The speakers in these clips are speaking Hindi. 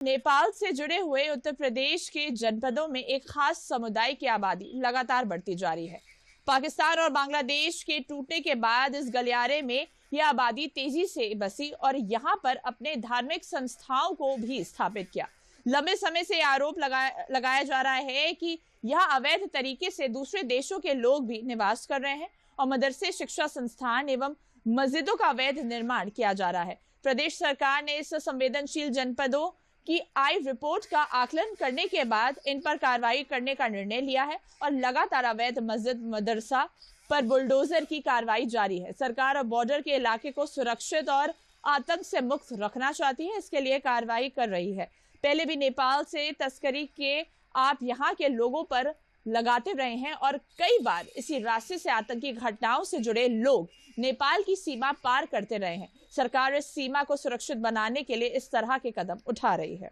नेपाल से जुड़े हुए उत्तर प्रदेश के जनपदों में एक खास समुदाय की आबादी लगातार बढ़ती जा रही है। पाकिस्तान और बांग्लादेश के टूटने के बाद इस गलियारे में यह आबादी तेजी से बसी और यहां पर अपने धार्मिक संस्थाओं को भी स्थापित किया। लंबे समय से आरोप लगाया जा रहा है कि यह अवैध तरीके से दूसरे देशों के लोग भी निवास कर रहे हैं और मदरसे, शिक्षा संस्थान एवं मस्जिदों का अवैध निर्माण किया जा रहा है। प्रदेश सरकार ने इस संवेदनशील जनपदों की आई रिपोर्ट का आकलन करने के बाद इन पर कार्रवाई करने का निर्णय लिया है और लगातार अवैध मस्जिद, मदरसा पर बुलडोजर की कार्रवाई जारी है। सरकार अब बॉर्डर के इलाके को सुरक्षित और आतंक से मुक्त रखना चाहती है, इसके लिए कार्रवाई कर रही है। पहले भी नेपाल से तस्करी के आप यहाँ के लोगों पर लगाते रहे हैं और कई बार इसी रास्ते से आतंकी घटनाओं से जुड़े लोग नेपाल की सीमा पार करते रहे हैं। सरकार इस सीमा को सुरक्षित बनाने के लिए इस तरह के कदम उठा रही है।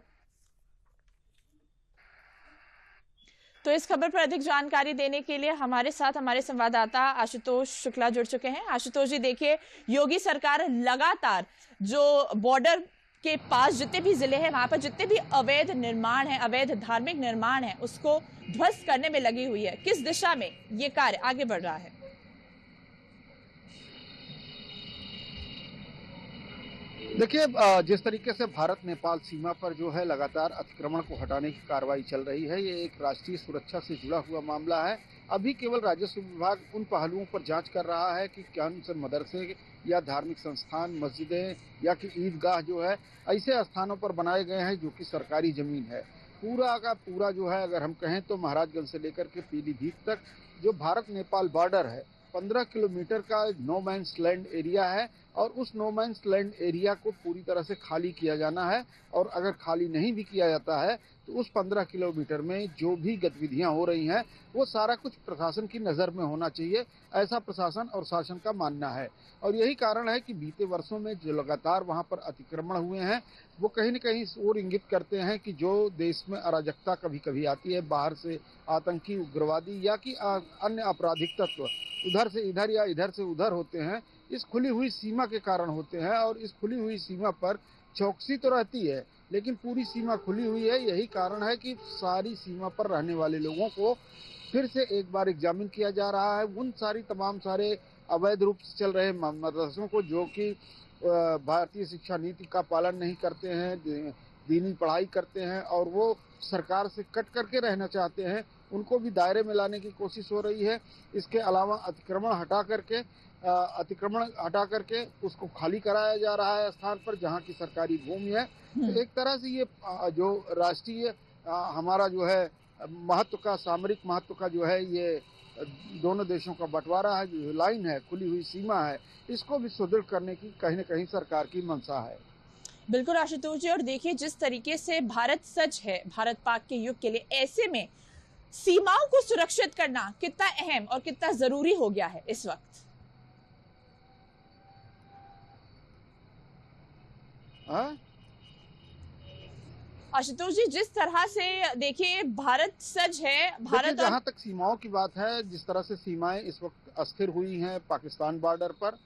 तो इस खबर पर अधिक जानकारी देने के लिए हमारे साथ हमारे संवाददाता आशुतोष शुक्ला जुड़ चुके हैं। आशुतोष जी, देखिए, योगी सरकार लगातार जो बॉर्डर के पास जितने भी जिले हैं वहां पर जितने भी अवैध निर्माण है, अवैध धार्मिक निर्माण है, उसको ध्वस्त करने में लगी हुई है। किस दिशा में ये कार्य आगे बढ़ रहा है? देखिए, जिस तरीके से भारत नेपाल सीमा पर जो है लगातार अतिक्रमण को हटाने की कार्रवाई चल रही है, ये एक राष्ट्रीय सुरक्षा से जुड़ा हुआ मामला है। अभी केवल राजस्व विभाग उन पहलुओं पर जांच कर रहा है कि कौन से मदरसे या धार्मिक संस्थान, मस्जिदें या कि ईदगाह जो है ऐसे स्थानों पर बनाए गए हैं जो कि सरकारी जमीन है। पूरा का पूरा जो है, अगर हम कहें तो महाराजगंज से लेकर के पीलीभीत तक जो भारत नेपाल बॉर्डर है, 15 किलोमीटर का नो मैंस लैंड एरिया है और उस नो मैंस लैंड एरिया को पूरी तरह से खाली किया जाना है। और अगर खाली नहीं भी किया जाता है तो उस 15 किलोमीटर में जो भी गतिविधियां हो रही हैं वो सारा कुछ प्रशासन की नज़र में होना चाहिए, ऐसा प्रशासन और शासन का मानना है। और यही कारण है कि बीते वर्षों में जो लगातार वहां पर अतिक्रमण हुए हैं वो कहीं न कहीं और इंगित करते हैं कि जो देश में अराजकता कभी कभी आती है, बाहर से आतंकी, उग्रवादी या कि अन्य आपराधिक तत्व उधर से इधर या इधर से उधर होते हैं, इस खुली हुई सीमा के कारण होते हैं। और इस खुली हुई सीमा पर चौकसी तो रहती है लेकिन पूरी सीमा खुली हुई है। यही कारण है कि सारी सीमा पर रहने वाले लोगों को फिर से एक बार एग्जामिन किया जा रहा है। उन तमाम सारे अवैध रूप से चल रहे मदरसों को जो कि भारतीय शिक्षा नीति का पालन नहीं करते हैं, दीनी पढ़ाई करते हैं और वो सरकार से कट करके रहना चाहते हैं, उनको भी दायरे में लाने की कोशिश हो रही है। इसके अलावा अतिक्रमण हटा करके उसको खाली कराया जा रहा है स्थान पर जहाँ की सरकारी भूमि है। तो एक तरह से ये जो राष्ट्रीय हमारा जो है महत्व का, सामरिक महत्व का जो है ये दोनों देशों का बंटवारा है, जो लाइन है, खुली हुई सीमा है, इसको भी सुदृढ़ करने की कहीं न कहीं सरकार की मंशा है। बिल्कुल आशुतोष जी, और देखिए जिस तरीके से भारत सच है भारत पाक के युग के लिए, ऐसे में सीमाओं को सुरक्षित करना कितना अहम और कितना जरूरी हो गया है इस वक्त? आशुतोष जी, जिस तरह से देखिए भारत सच है, भारत जहां तक सीमाओं की बात है, जिस तरह से सीमाएं इस वक्त अस्थिर हुई हैं पाकिस्तान बॉर्डर पर,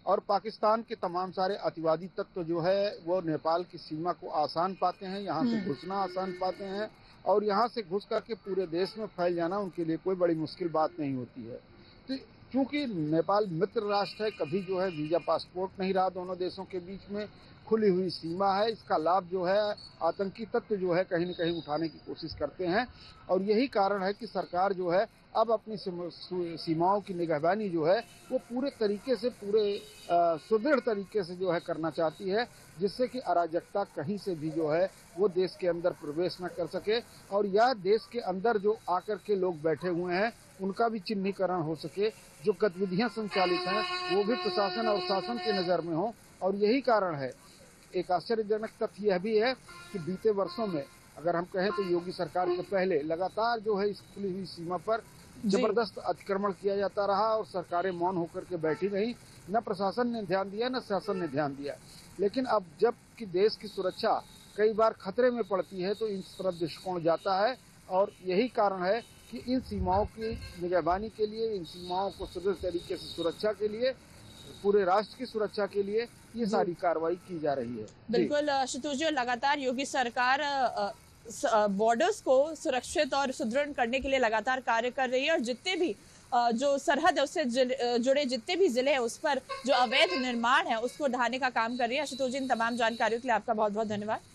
और पाकिस्तान के तमाम सारे अतिवादी तत्व जो है वो नेपाल की सीमा को आसान पाते हैं, यहाँ से घुसना आसान पाते हैं और यहाँ से घुस करके पूरे देश में फैल जाना उनके लिए कोई बड़ी मुश्किल बात नहीं होती है। तो क्योंकि नेपाल मित्र राष्ट्र है, कभी जो है वीजा पासपोर्ट नहीं रहा दोनों देशों के बीच में, खुली हुई सीमा है, इसका लाभ जो है आतंकी तत्व जो है कहीं न कहीं उठाने की कोशिश करते हैं। और यही कारण है कि सरकार जो है अब अपनी सीमाओं की निगहबानी जो है वो पूरे तरीके से, पूरे सुदृढ़ तरीके से जो है करना चाहती है, जिससे कि अराजकता कहीं से भी जो है वो देश के अंदर प्रवेश न कर सके और यह देश के अंदर जो आकर के लोग बैठे हुए हैं उनका भी चिन्हीकरण हो सके, जो गतिविधियां संचालित हैं वो भी प्रशासन और शासन की नज़र में हो। और यही कारण है, एक आश्चर्यजनक तथ्य यह भी है कि बीते वर्षों में अगर हम कहें तो योगी सरकार के पहले लगातार जो है इस खुली हुई सीमा पर जबरदस्त अतिक्रमण किया जाता रहा और सरकारें मौन होकर के बैठी रही, न प्रशासन ने ध्यान दिया न शासन ने ध्यान दिया। लेकिन अब जब कि देश की सुरक्षा कई बार खतरे में पड़ती है तो इन तरफ दृष्टिकोण जाता है और यही कारण है कि इन सीमाओं की निगरानी के लिए, इन सीमाओं को सुदृढ़ तरीके से सुरक्षा के लिए पूरे राष्ट्र की सुरक्षा के लिए ये सारी कार्रवाई की जा रही है। बिल्कुल आशुतोष जी, लगातार योगी सरकार बॉर्डर्स को सुरक्षित और सुदृढ़ करने के लिए लगातार कार्य कर रही है और जितने भी जो सरहद है उससे जुड़े जितने भी जिले हैं उस पर जो अवैध निर्माण है उसको ढाने का काम कर रही है। आशुतोष जी, इन तमाम जानकारियों के लिए आपका बहुत बहुत धन्यवाद।